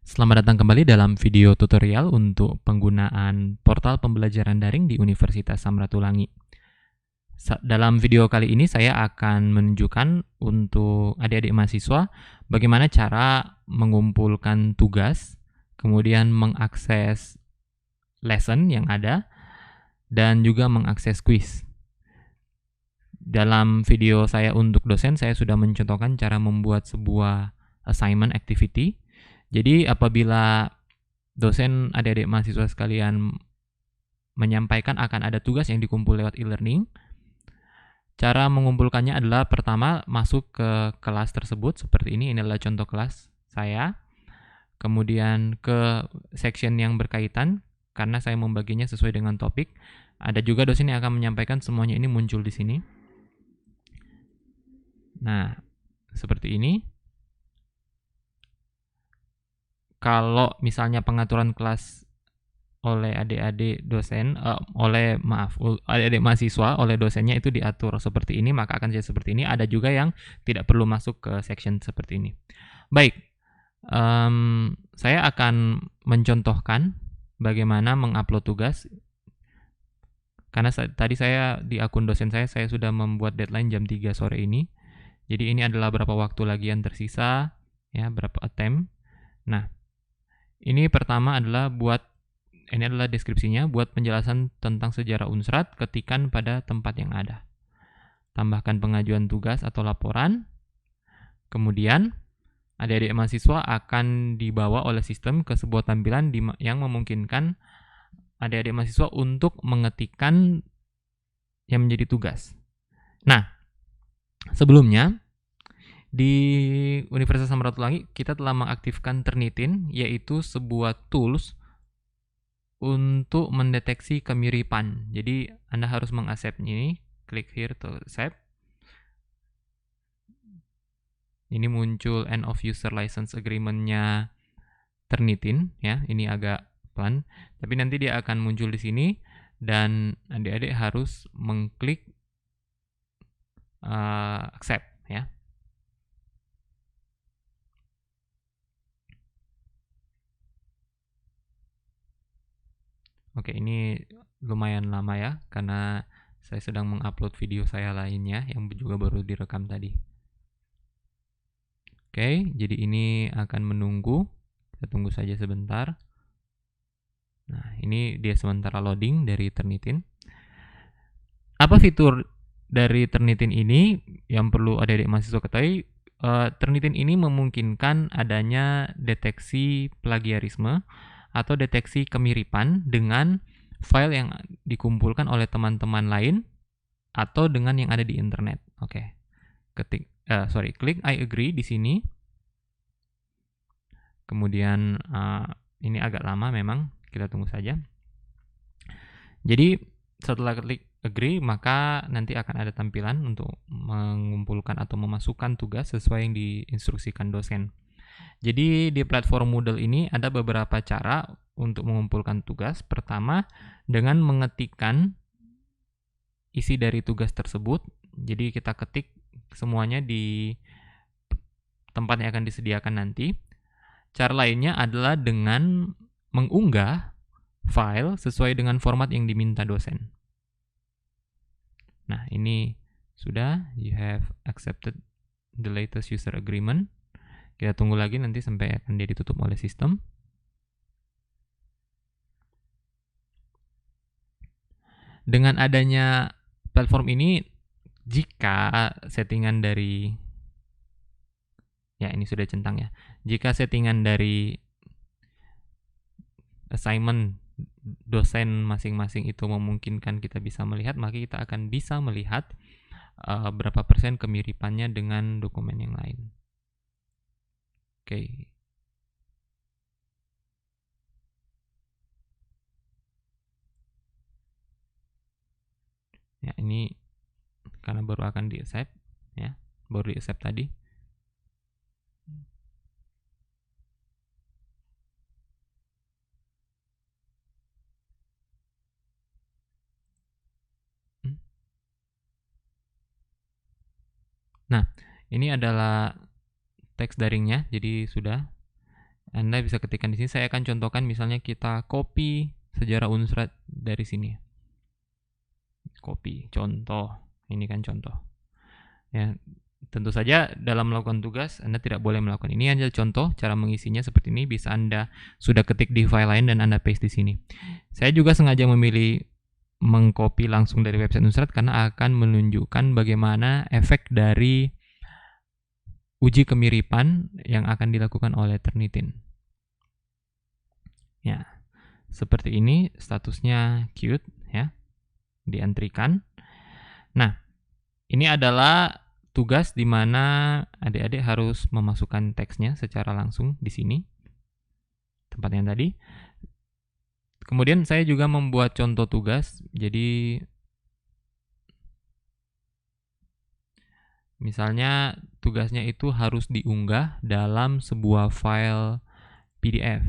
Selamat datang kembali dalam video tutorial untuk penggunaan portal pembelajaran daring di Universitas Samratulangi. Dalam video kali ini saya akan menunjukkan untuk adik-adik mahasiswa bagaimana cara mengumpulkan tugas, kemudian mengakses lesson yang ada, dan juga mengakses quiz. Dalam video saya untuk dosen, saya sudah mencontohkan cara membuat sebuah assignment activity. Jadi apabila dosen adik-adik mahasiswa sekalian menyampaikan akan ada tugas yang dikumpul lewat e-learning, cara mengumpulkannya adalah pertama masuk ke kelas tersebut seperti ini adalah contoh kelas saya. Kemudian ke section yang berkaitan, karena saya membaginya sesuai dengan topik. Ada juga dosen yang akan menyampaikan, semuanya ini muncul di sini. Nah, seperti ini. Kalau misalnya pengaturan kelas oleh adik-adik dosen, adik-adik mahasiswa oleh dosennya itu diatur seperti ini, maka akan jadi seperti ini. Ada juga yang tidak perlu masuk ke section seperti ini. Baik, saya akan mencontohkan bagaimana mengupload tugas. Karena tadi saya di akun dosen saya sudah membuat deadline jam 3 sore ini. Jadi ini adalah berapa waktu lagi yang tersisa, ya, berapa attempt. Nah, ini pertama adalah ini adalah deskripsinya, buat penjelasan tentang sejarah Unsrat, ketikan pada tempat yang ada. Tambahkan pengajuan tugas atau laporan. Kemudian, adik-adik mahasiswa akan dibawa oleh sistem ke sebuah tampilan yang memungkinkan adik-adik mahasiswa untuk mengetikkan yang menjadi tugas. Nah, sebelumnya, di Universitas Samratulangi kita telah mengaktifkan Turnitin, yaitu sebuah tools untuk mendeteksi kemiripan. Jadi Anda harus mengaccept ini, klik here to accept. Ini muncul end of user license agreement-nya Turnitin, ya. Ini agak pelan, tapi nanti dia akan muncul di sini dan adik-adik harus mengklik accept, ya. Oke, ini lumayan lama ya, karena saya sedang mengupload video saya lainnya yang juga baru direkam tadi. Oke, jadi ini akan menunggu. Kita tunggu saja sebentar. Nah, ini dia sementara loading dari Turnitin. Apa fitur dari Turnitin ini yang perlu adik-adik mahasiswa ketahui? Turnitin ini memungkinkan adanya deteksi plagiarisme atau deteksi kemiripan dengan file yang dikumpulkan oleh teman-teman lain atau dengan yang ada di internet. Oke. Klik I agree di sini. Kemudian ini agak lama memang, kita tunggu saja. Jadi setelah klik agree, maka nanti akan ada tampilan untuk mengumpulkan atau memasukkan tugas sesuai yang diinstruksikan dosen. Jadi di platform Moodle ini ada beberapa cara untuk mengumpulkan tugas. Pertama, dengan mengetikkan isi dari tugas tersebut. Jadi kita ketik semuanya di tempat yang akan disediakan nanti. Cara lainnya adalah dengan mengunggah file sesuai dengan format yang diminta dosen. Nah, ini sudah, you have accepted the latest user agreement. Kita tunggu lagi nanti sampai akan dia ditutup oleh sistem. Dengan adanya platform ini, jika settingan dari, ya ini sudah centang ya, jika settingan dari assignment dosen masing-masing itu memungkinkan kita bisa melihat, maka kita akan bisa melihat berapa persen kemiripannya dengan dokumen yang lain. Oke. Ya, ini karena baru akan di-accept, ya, baru di-accept tadi. Nah, ini adalah teks daringnya, jadi sudah. Anda bisa ketikkan di sini. Saya akan contohkan misalnya kita copy sejarah Unstrat dari sini. Copy, contoh. Ini kan contoh. Ya, tentu saja dalam melakukan tugas Anda tidak boleh melakukan ini. Hanya contoh cara mengisinya seperti ini. Bisa Anda sudah ketik di file lain dan Anda paste di sini. Saya juga sengaja memilih mengcopy langsung dari website Unstrat karena akan menunjukkan bagaimana efek dari uji kemiripan yang akan dilakukan oleh Turnitin. Ya, seperti ini statusnya Qt ya, diantrikan. Nah, ini adalah tugas di mana adik-adik harus memasukkan teksnya secara langsung di sini, tempat yang tadi. Kemudian saya juga membuat contoh tugas, jadi misalnya tugasnya itu harus diunggah dalam sebuah file PDF.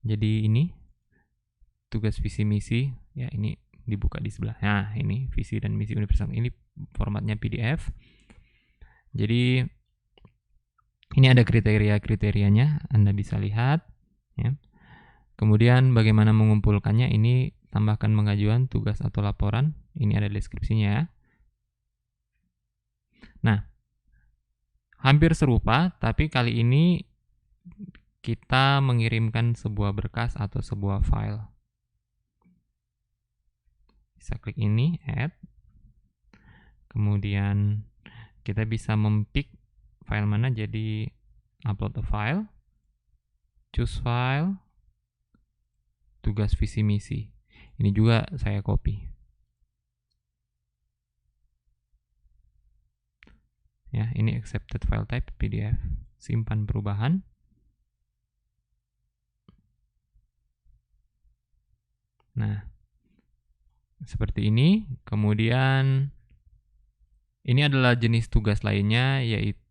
Jadi ini tugas visi misi, ya ini dibuka di sebelah. Nah, ini visi dan misi universal. Ini formatnya PDF. Jadi ini ada kriteria-kriterianya, Anda bisa lihat ya. Kemudian bagaimana mengumpulkannya, ini tambahkan pengajuan tugas atau laporan. Ini ada deskripsinya ya. Nah, hampir serupa, tapi kali ini kita mengirimkan sebuah berkas atau sebuah file. Bisa klik ini, add. Kemudian kita bisa mempick file mana, jadi upload a file, choose file, tugas visi misi. Ini juga saya copy. Ya, ini accepted file type PDF. Simpan perubahan. Nah, seperti ini. Kemudian ini adalah jenis tugas lainnya, yaitu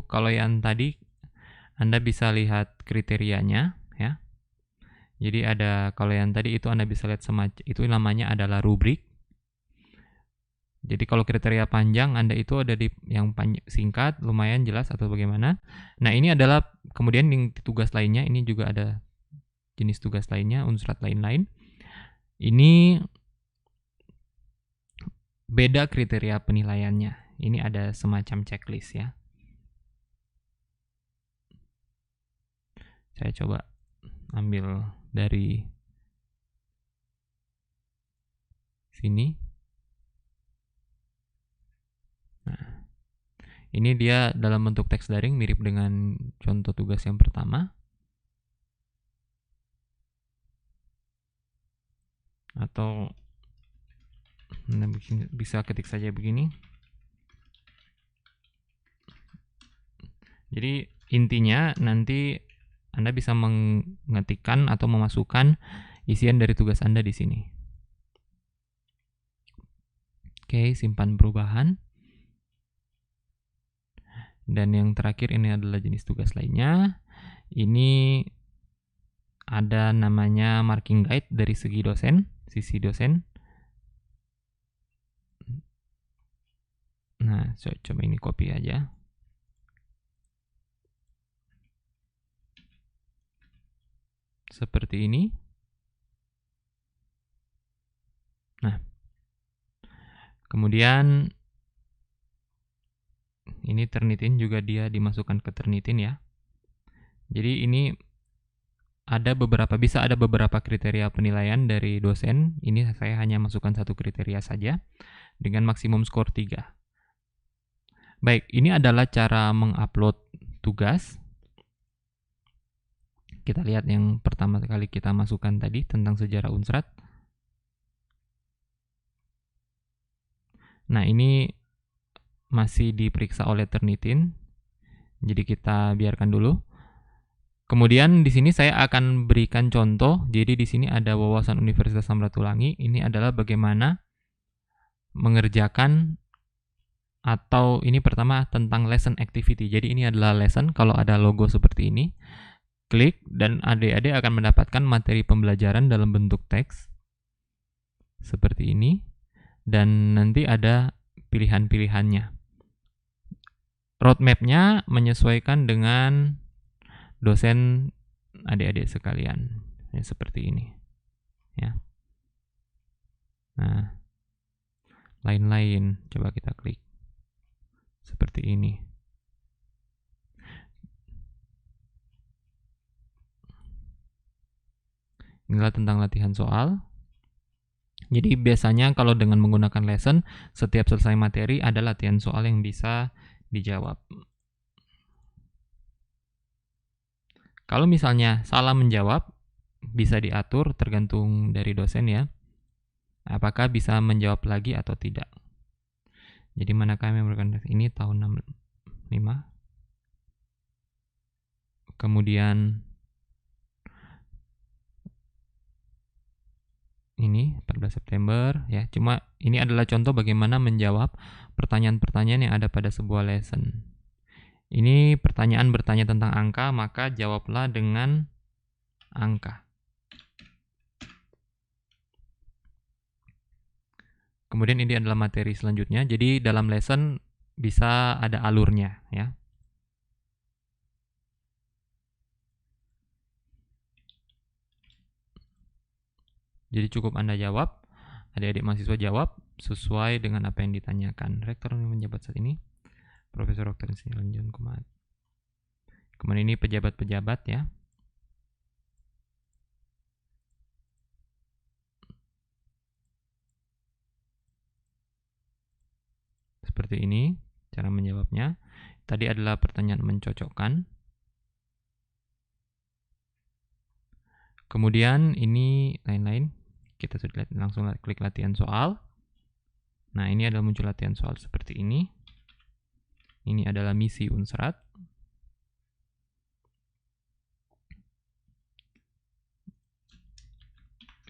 kalau yang tadi Anda bisa lihat kriterianya ya. Jadi ada, kalau yang tadi itu Anda bisa lihat semacam itu, namanya adalah rubrik. Jadi kalau kriteria panjang Anda itu ada di yang singkat, lumayan jelas atau bagaimana. Nah, ini adalah kemudian yang tugas lainnya, ini juga ada jenis tugas lainnya, Unstrat lain-lain. Ini beda kriteria penilaiannya. Ini ada semacam checklist ya. Saya coba ambil dari sini. Nah, ini dia dalam bentuk teks daring, mirip dengan contoh tugas yang pertama. Atau Anda bisa ketik saja begini. Jadi intinya nanti Anda bisa mengetikkan atau memasukkan isian dari tugas Anda di sini. Oke, simpan perubahan. Dan yang terakhir ini adalah jenis tugas lainnya. Ini ada namanya marking guide dari segi dosen, sisi dosen. Nah, coba ini copy aja. Seperti ini. Nah, kemudian ini Turnitin juga dia dimasukkan ke Turnitin ya. Jadi ini bisa ada beberapa kriteria penilaian dari dosen. Ini saya hanya masukkan satu kriteria saja dengan maksimum skor 3. Baik, ini adalah cara mengupload tugas. Kita lihat yang pertama kali kita masukkan tadi tentang sejarah Unstrat. Nah, ini masih diperiksa oleh Turnitin. Jadi kita biarkan dulu. Kemudian di sini saya akan berikan contoh. Jadi di sini ada wawasan Universitas Samratulangi. Ini adalah bagaimana mengerjakan, atau ini pertama tentang lesson activity. Jadi ini adalah lesson, kalau ada logo seperti ini. Klik dan adik-adik akan mendapatkan materi pembelajaran dalam bentuk teks seperti ini, dan nanti ada pilihan-pilihannya. roadmap-nya menyesuaikan dengan dosen adik-adik sekalian. Ya, seperti ini. Ya. Nah, lain-lain coba kita klik. Seperti ini. Inilah tentang latihan soal. Jadi biasanya kalau dengan menggunakan lesson, setiap selesai materi ada latihan soal yang bisa dijawab. Kalau misalnya salah menjawab, bisa diatur tergantung dari dosen ya. Apakah bisa menjawab lagi atau tidak. Jadi manakah yang memberikan ini tahun 65. Kemudian ini 14 September ya. Cuma ini adalah contoh bagaimana menjawab pertanyaan-pertanyaan yang ada pada sebuah lesson. Ini pertanyaan bertanya tentang angka, maka jawablah dengan angka. Kemudian ini adalah materi selanjutnya. Jadi dalam lesson bisa ada alurnya ya. Jadi cukup Anda jawab, adik-adik mahasiswa jawab sesuai dengan apa yang ditanyakan. Rektor yang menjabat saat ini, Profesor Dr. Insinyur John Kumat. Kemudian ini pejabat-pejabat ya. Seperti ini cara menjawabnya. Tadi adalah pertanyaan mencocokkan. Kemudian ini lain-lain. Kita sudah lihat, langsung klik latihan soal. Nah, ini adalah muncul latihan soal seperti ini. Ini adalah misi Unsrat.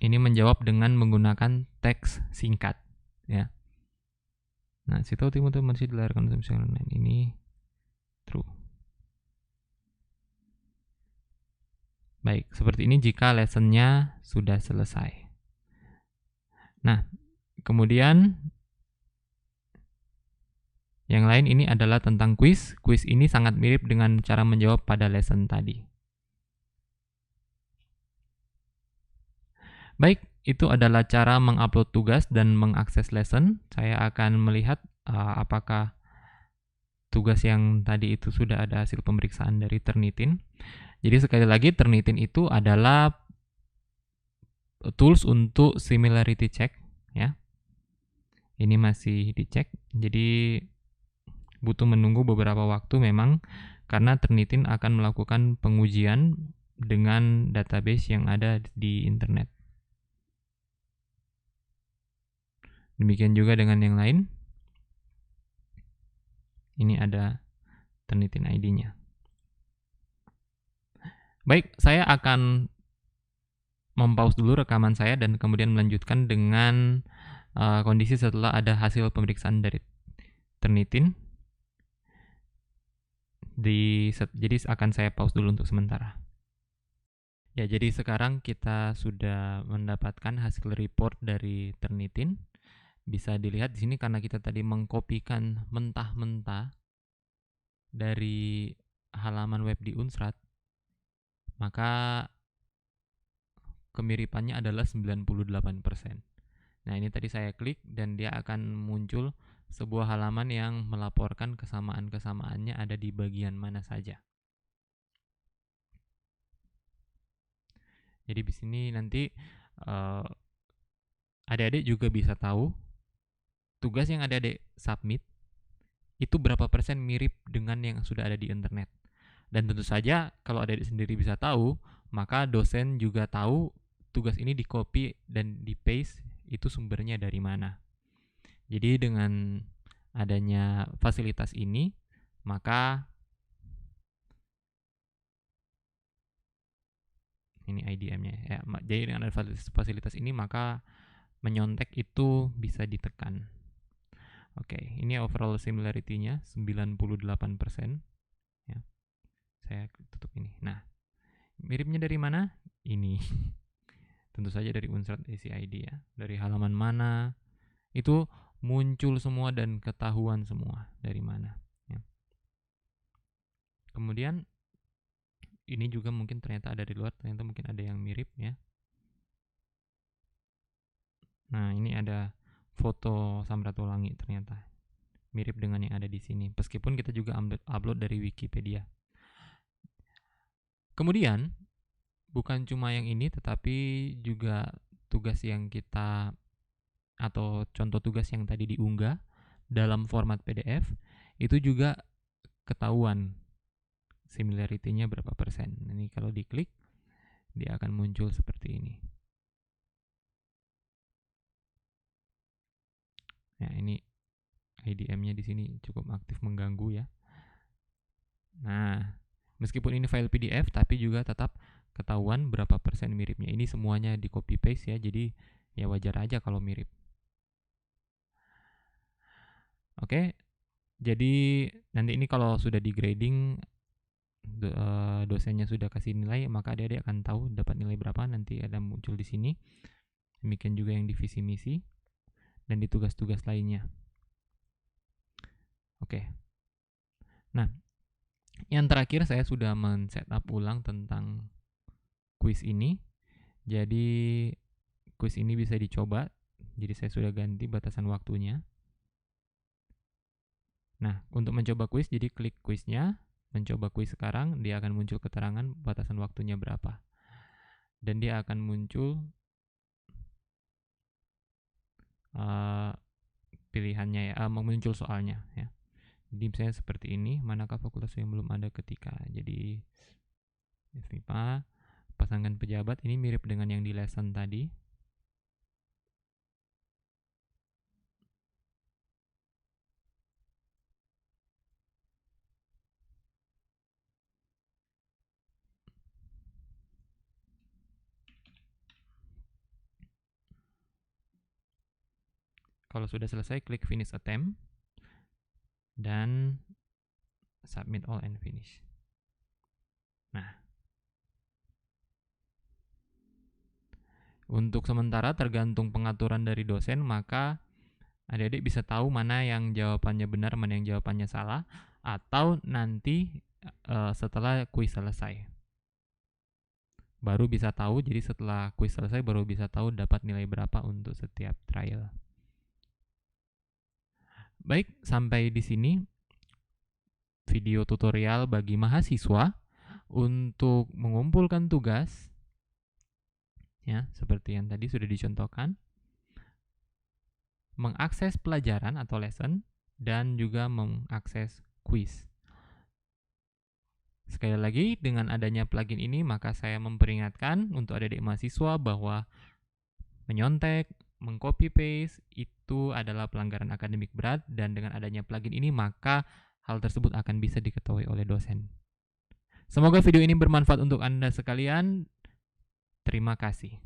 Ini menjawab dengan menggunakan teks singkat ya. Nah, situ Timothy masih dilahirkan online ini true. Baik, seperti ini jika lessonnya sudah selesai. Nah, kemudian yang lain ini adalah tentang quiz. Quiz ini sangat mirip dengan cara menjawab pada lesson tadi. Baik, itu adalah cara mengupload tugas dan mengakses lesson. Saya akan melihat apakah tugas yang tadi itu sudah ada hasil pemeriksaan dari Turnitin. Jadi sekali lagi, Turnitin itu adalah tools untuk similarity check ya. Ini masih dicek, jadi butuh menunggu beberapa waktu memang karena Turnitin akan melakukan pengujian dengan database yang ada di internet. Demikian juga dengan yang lain. Ini ada Turnitin ID-nya. Baik, saya akan mempause dulu rekaman saya dan kemudian melanjutkan dengan kondisi setelah ada hasil pemeriksaan dari Turnitin. Jadi akan saya pause dulu untuk sementara. Ya, jadi sekarang kita sudah mendapatkan hasil report dari Turnitin. Bisa dilihat di sini karena kita tadi mengkopikan mentah-mentah dari halaman web di Unsrat, maka kemiripannya adalah 98%. Nah, ini tadi saya klik dan dia akan muncul sebuah halaman yang melaporkan kesamaan-kesamaannya ada di bagian mana saja. Jadi di sini nanti adik-adik juga bisa tahu tugas yang adik-adik submit itu berapa persen mirip dengan yang sudah ada di internet. Dan tentu saja kalau adik-adik sendiri bisa tahu, maka dosen juga tahu tugas ini di copy dan di paste itu sumbernya dari mana. Jadi dengan adanya fasilitas ini, maka ini IDM-nya ya. Jadi dengan fasilitas ini maka menyontek itu bisa ditekan. Oke, ini overall similarity-nya 98%. Ya. Saya tutup ini. Nah, miripnya dari mana? Ini. Tentu saja dari Unsrat ACID ya. Dari halaman mana? Itu muncul semua dan ketahuan semua dari mana. Ya. Kemudian ini juga mungkin ternyata ada di luar, ternyata mungkin ada yang mirip ya. Nah, ini ada foto Samratulangi ternyata mirip dengan yang ada di sini. Meskipun kita juga upload dari Wikipedia. Kemudian bukan cuma yang ini, tetapi juga tugas yang kita atau contoh tugas yang tadi diunggah dalam format PDF itu juga ketahuan similarity-nya berapa persen. Ini kalau diklik dia akan muncul seperti ini. Ya, ini IDM-nya di sini cukup aktif mengganggu ya. Nah, meskipun ini file PDF tapi juga tetap ketahuan berapa persen miripnya. Ini semuanya di copy paste ya, jadi ya wajar aja kalau mirip. Oke, jadi nanti ini kalau sudah di grading dosennya sudah kasih nilai, maka adik-adik akan tahu dapat nilai berapa, nanti ada muncul di sini. Demikian juga yang di visi misi dan di tugas-tugas lainnya. Oke. Nah, yang terakhir saya sudah men-setup ulang tentang quiz ini. Jadi quiz ini bisa dicoba. Jadi saya sudah ganti batasan waktunya. Nah, untuk mencoba quiz, jadi klik quiznya, mencoba quiz sekarang, dia akan muncul keterangan batasan waktunya berapa. Dan dia akan muncul pilihannya ya, muncul soalnya ya. Jadi misalnya seperti ini, manakah fakultas yang belum ada ketika. Jadi FMIPA, pasangan pejabat, ini mirip dengan yang di lesson tadi. Kalau sudah selesai, klik finish attempt dan submit all and finish. Nah, untuk sementara tergantung pengaturan dari dosen, maka adik-adik bisa tahu mana yang jawabannya benar, mana yang jawabannya salah, atau nanti setelah kuis selesai. Baru bisa tahu, jadi setelah kuis selesai baru bisa tahu dapat nilai berapa untuk setiap trial. Baik, sampai di sini video tutorial bagi mahasiswa untuk mengumpulkan tugas ya, seperti yang tadi sudah dicontohkan, mengakses pelajaran atau lesson, dan juga mengakses quiz. Sekali lagi, dengan adanya plugin ini, maka saya memperingatkan untuk adik-adik mahasiswa bahwa menyontek, mengcopy paste itu adalah pelanggaran akademik berat, dan dengan adanya plugin ini maka hal tersebut akan bisa diketahui oleh dosen. Semoga video ini bermanfaat untuk Anda sekalian. Terima kasih.